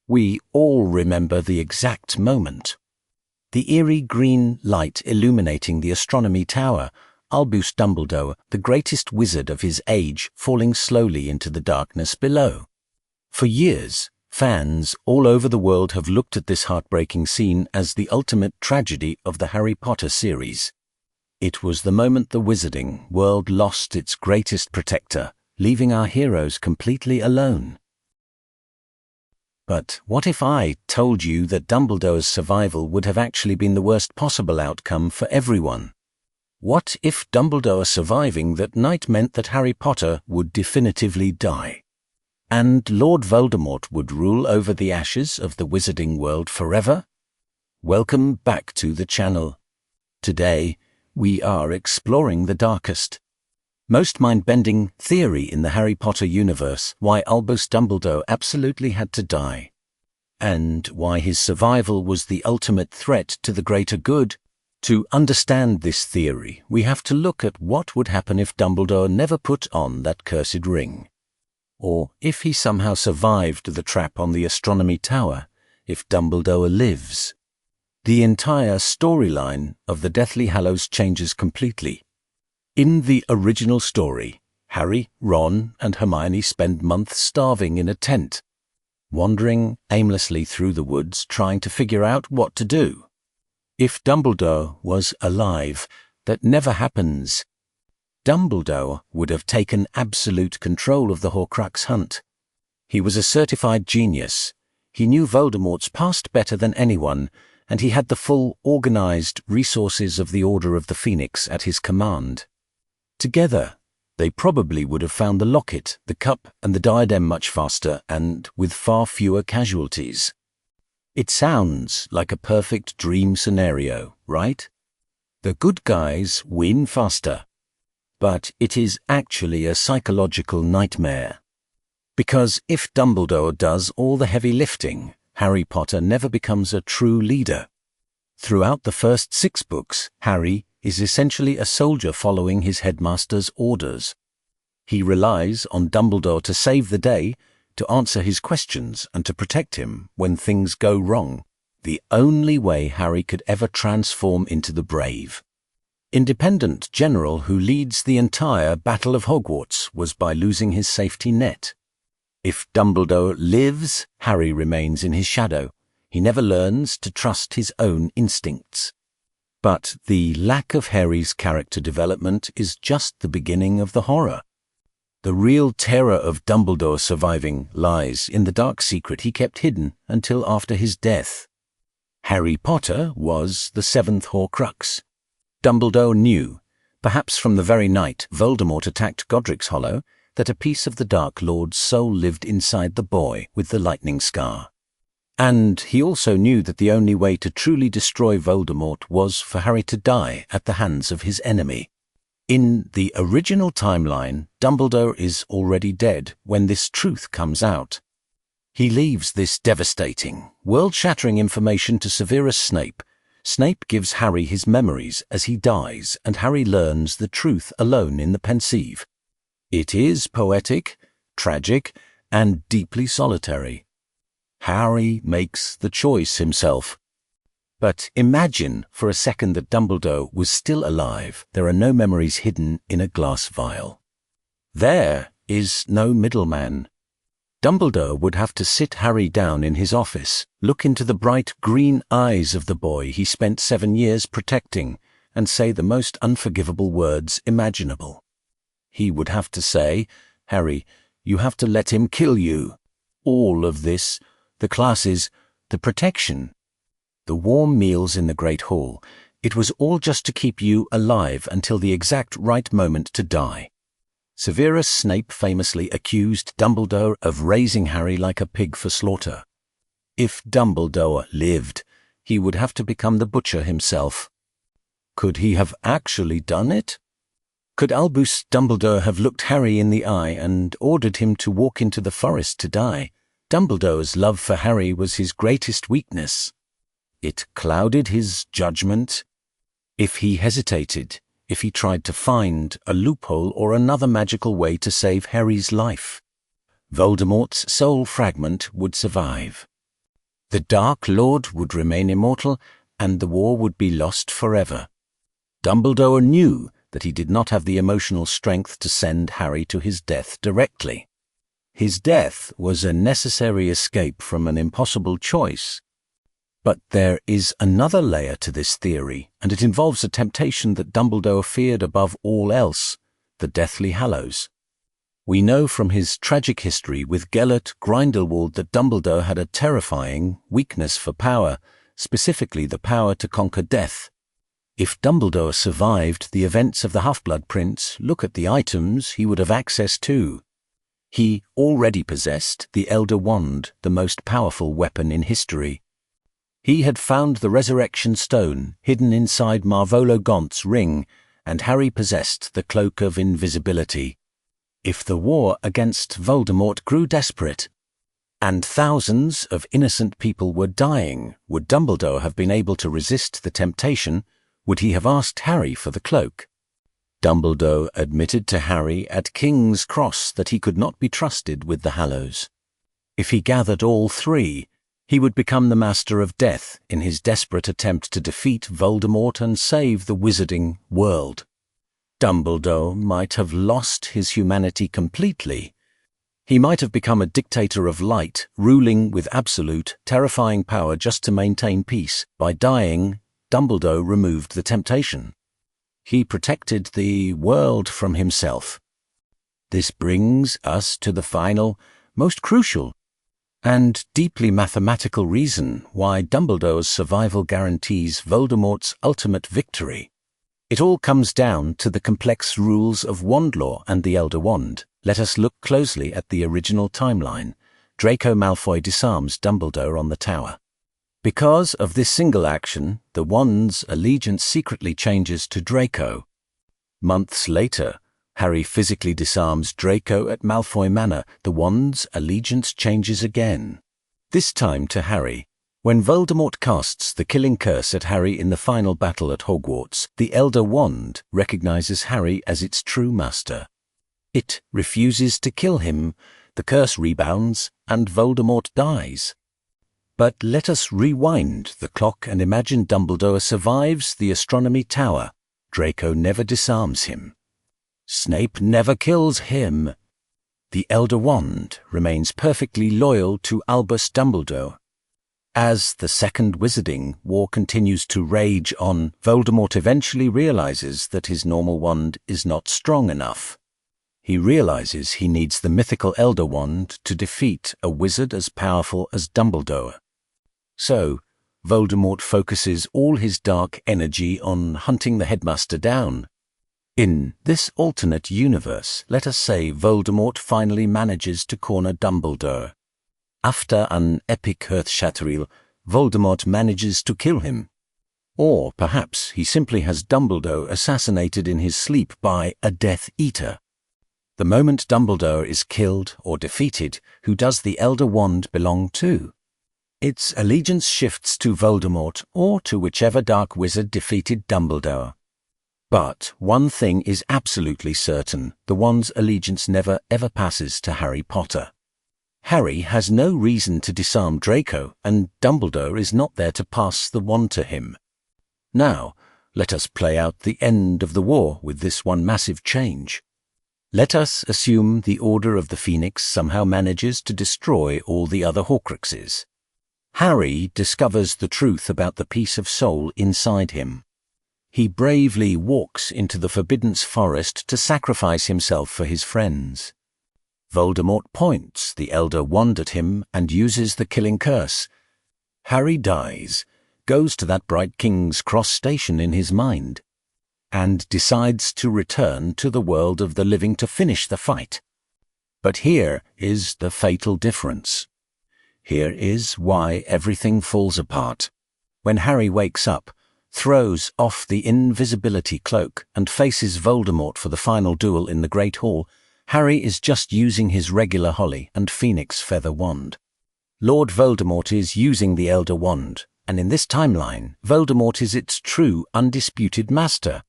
We all remember the exact moment. The eerie green light illuminating the Astronomy Tower, Albus Dumbledore, the greatest wizard of his age, falling slowly into the darkness below. For years, fans all over the world have looked at this heartbreaking scene as the ultimate tragedy of the Harry Potter series. It was the moment the wizarding world lost its greatest protector, leaving our heroes completely alone. But what if I told you that Dumbledore's survival would have actually been the worst possible outcome for everyone? What if Dumbledore surviving that night meant that Harry Potter would definitively die, and Lord Voldemort would rule over the ashes of the wizarding world forever? Welcome back to the channel. Today, we are exploring the darkest, most mind-bending theory in the Harry Potter universe, why Albus Dumbledore absolutely had to die, and why his survival was the ultimate threat to the greater good. To understand this theory, we have to look at what would happen if Dumbledore never put on that cursed ring, or if he somehow survived the trap on the Astronomy Tower, if Dumbledore lives. The entire storyline of the Deathly Hallows changes completely. In the original story, Harry, Ron, and Hermione spend months starving in a tent, wandering aimlessly through the woods trying to figure out what to do. If Dumbledore was alive, that never happens. Dumbledore would have taken absolute control of the Horcrux hunt. He was a certified genius. He knew Voldemort's past better than anyone, and he had the full, organized resources of the Order of the Phoenix at his command. Together, they probably would have found the locket, the cup, and the diadem much faster and with far fewer casualties. It sounds like a perfect dream scenario, right? The good guys win faster. But it is actually a psychological nightmare. Because if Dumbledore does all the heavy lifting, Harry Potter never becomes a true leader. Throughout the first 6 books, Harry is essentially a soldier following his headmaster's orders. He relies on Dumbledore to save the day, to answer his questions, and to protect him when things go wrong. The only way Harry could ever transform into the brave, independent general who leads the entire Battle of Hogwarts was by losing his safety net. If Dumbledore lives, Harry remains in his shadow. He never learns to trust his own instincts. But the lack of Harry's character development is just the beginning of the horror. The real terror of Dumbledore surviving lies in the dark secret he kept hidden until after his death. Harry Potter was the 7th Horcrux. Dumbledore knew, perhaps from the very night Voldemort attacked Godric's Hollow, that a piece of the Dark Lord's soul lived inside the boy with the lightning scar. And he also knew that the only way to truly destroy Voldemort was for Harry to die at the hands of his enemy. In the original timeline, Dumbledore is already dead when this truth comes out. He leaves this devastating, world-shattering information to Severus Snape. Snape gives Harry his memories as he dies, and Harry learns the truth alone in the Pensieve. It is poetic, tragic, and deeply solitary. Harry makes the choice himself. But imagine for a second that Dumbledore was still alive. There are no memories hidden in a glass vial. There is no middleman. Dumbledore would have to sit Harry down in his office, look into the bright green eyes of the boy he spent 7 years protecting, and say the most unforgivable words imaginable. He would have to say, "Harry, you have to let him kill you. All of this, the classes, the protection, the warm meals in the Great Hall, it was all just to keep you alive until the exact right moment to die." Severus Snape famously accused Dumbledore of raising Harry like a pig for slaughter. If Dumbledore lived, he would have to become the butcher himself. Could he have actually done it? Could Albus Dumbledore have looked Harry in the eye and ordered him to walk into the forest to die? Dumbledore's love for Harry was his greatest weakness. It clouded his judgment. If he hesitated, if he tried to find a loophole or another magical way to save Harry's life, Voldemort's soul fragment would survive. The Dark Lord would remain immortal, and the war would be lost forever. Dumbledore knew that he did not have the emotional strength to send Harry to his death directly. His death was a necessary escape from an impossible choice. But there is another layer to this theory, and it involves a temptation that Dumbledore feared above all else, the Deathly Hallows. We know from his tragic history with Gellert Grindelwald that Dumbledore had a terrifying weakness for power, specifically the power to conquer death. If Dumbledore survived the events of the Half-Blood Prince, look at the items he would have access to. He already possessed the Elder Wand, the most powerful weapon in history. He had found the Resurrection Stone hidden inside Marvolo Gaunt's ring, and Harry possessed the Cloak of Invisibility. If the war against Voldemort grew desperate, and thousands of innocent people were dying, would Dumbledore have been able to resist the temptation? Would he have asked Harry for the cloak? Dumbledore admitted to Harry at King's Cross that he could not be trusted with the Hallows. If he gathered all three, he would become the Master of Death in his desperate attempt to defeat Voldemort and save the wizarding world. Dumbledore might have lost his humanity completely. He might have become a dictator of light, ruling with absolute, terrifying power just to maintain peace. By dying, Dumbledore removed the temptation. He protected the world from himself. This brings us to the final, most crucial, and deeply mathematical reason why Dumbledore's survival guarantees Voldemort's ultimate victory. It all comes down to the complex rules of wand law and the Elder Wand. Let us look closely at the original timeline. Draco Malfoy disarms Dumbledore on the tower. Because of this single action, the wand's allegiance secretly changes to Draco. Months later, Harry physically disarms Draco at Malfoy Manor. The wand's allegiance changes again. This time to Harry. When Voldemort casts the killing curse at Harry in the final battle at Hogwarts, the Elder Wand recognizes Harry as its true master. It refuses to kill him, the curse rebounds, and Voldemort dies. But let us rewind the clock and imagine Dumbledore survives the Astronomy Tower. Draco never disarms him. Snape never kills him. The Elder Wand remains perfectly loyal to Albus Dumbledore. As the Second Wizarding War continues to rage on, Voldemort eventually realizes that his normal wand is not strong enough. He realizes he needs the mythical Elder Wand to defeat a wizard as powerful as Dumbledore. So, Voldemort focuses all his dark energy on hunting the headmaster down. In this alternate universe, let us say Voldemort finally manages to corner Dumbledore. After an epic earth-shattering, Voldemort manages to kill him. Or perhaps he simply has Dumbledore assassinated in his sleep by a Death Eater. The moment Dumbledore is killed or defeated, who does the Elder Wand belong to? Its allegiance shifts to Voldemort or to whichever dark wizard defeated Dumbledore. But one thing is absolutely certain, the wand's allegiance never ever passes to Harry Potter. Harry has no reason to disarm Draco, and Dumbledore is not there to pass the wand to him. Now, let us play out the end of the war with this one massive change. Let us assume the Order of the Phoenix somehow manages to destroy all the other Horcruxes. Harry discovers the truth about the piece of soul inside him. He bravely walks into the Forbidden Forest to sacrifice himself for his friends. Voldemort points the Elder Wand at him and uses the killing curse. Harry dies, goes to that bright King's Cross station in his mind, and decides to return to the world of the living to finish the fight. But here is the fatal difference. Here is why everything falls apart. When Harry wakes up, throws off the invisibility cloak, and faces Voldemort for the final duel in the Great Hall, Harry is just using his regular holly and phoenix feather wand. Lord Voldemort is using the Elder Wand, and in this timeline, Voldemort is its true, undisputed master.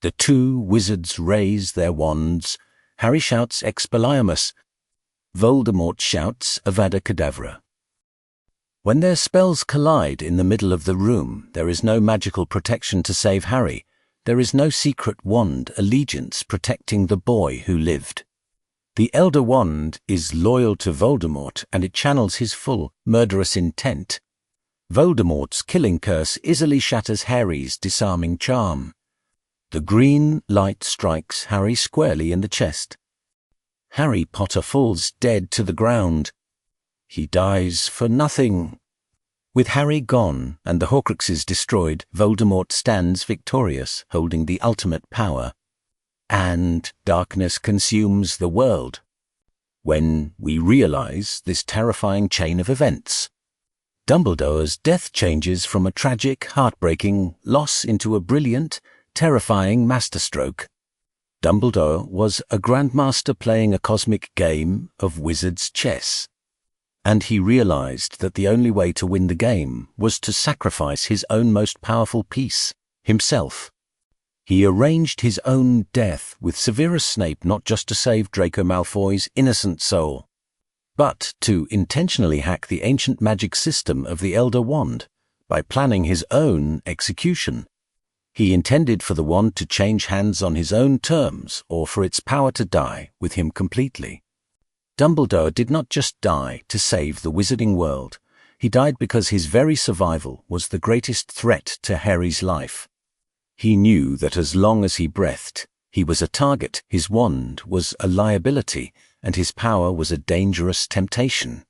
The two wizards raise their wands. Harry shouts Expelliarmus. Voldemort shouts Avada Kedavra. When their spells collide in the middle of the room, there is no magical protection to save Harry. There is no secret wand allegiance protecting the boy who lived. The Elder Wand is loyal to Voldemort, and it channels his full, murderous intent. Voldemort's killing curse easily shatters Harry's disarming charm. The green light strikes Harry squarely in the chest. Harry Potter falls dead to the ground. He dies for nothing. With Harry gone and the Horcruxes destroyed, Voldemort stands victorious, holding the ultimate power. And darkness consumes the world. When we realize this terrifying chain of events, Dumbledore's death changes from a tragic, heartbreaking loss into a brilliant, terrifying masterstroke. Dumbledore was a grandmaster playing a cosmic game of wizard's chess. And he realized that the only way to win the game was to sacrifice his own most powerful piece, himself. He arranged his own death with Severus Snape not just to save Draco Malfoy's innocent soul, but to intentionally hack the ancient magic system of the Elder Wand by planning his own execution. He intended for the wand to change hands on his own terms or for its power to die with him completely. Dumbledore did not just die to save the wizarding world. He died because his very survival was the greatest threat to Harry's life. He knew that as long as he breathed, he was a target, his wand was a liability, and his power was a dangerous temptation.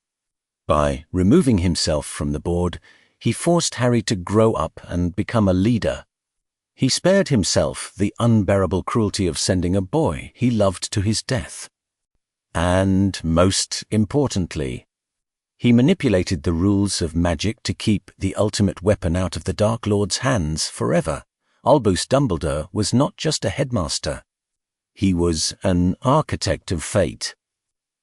By removing himself from the board, he forced Harry to grow up and become a leader. He spared himself the unbearable cruelty of sending a boy he loved to his death. And, most importantly, he manipulated the rules of magic to keep the ultimate weapon out of the Dark Lord's hands forever. Albus Dumbledore was not just a headmaster. He was an architect of fate.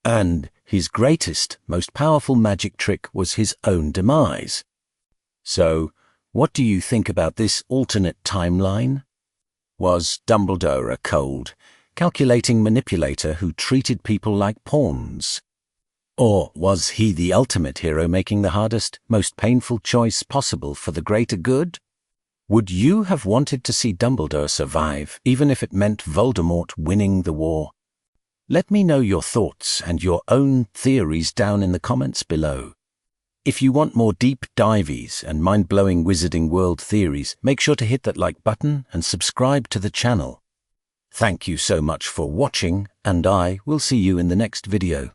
And his greatest, most powerful magic trick was his own demise. So, what do you think about this alternate timeline? Was Dumbledore a cold, calculating manipulator who treated people like pawns? Or was he the ultimate hero making the hardest, most painful choice possible for the greater good? Would you have wanted to see Dumbledore survive, even if it meant Voldemort winning the war? Let me know your thoughts and your own theories down in the comments below. If you want more deep dives and mind-blowing Wizarding World theories, make sure to hit that like button and subscribe to the channel. Thank you so much for watching, and I will see you in the next video.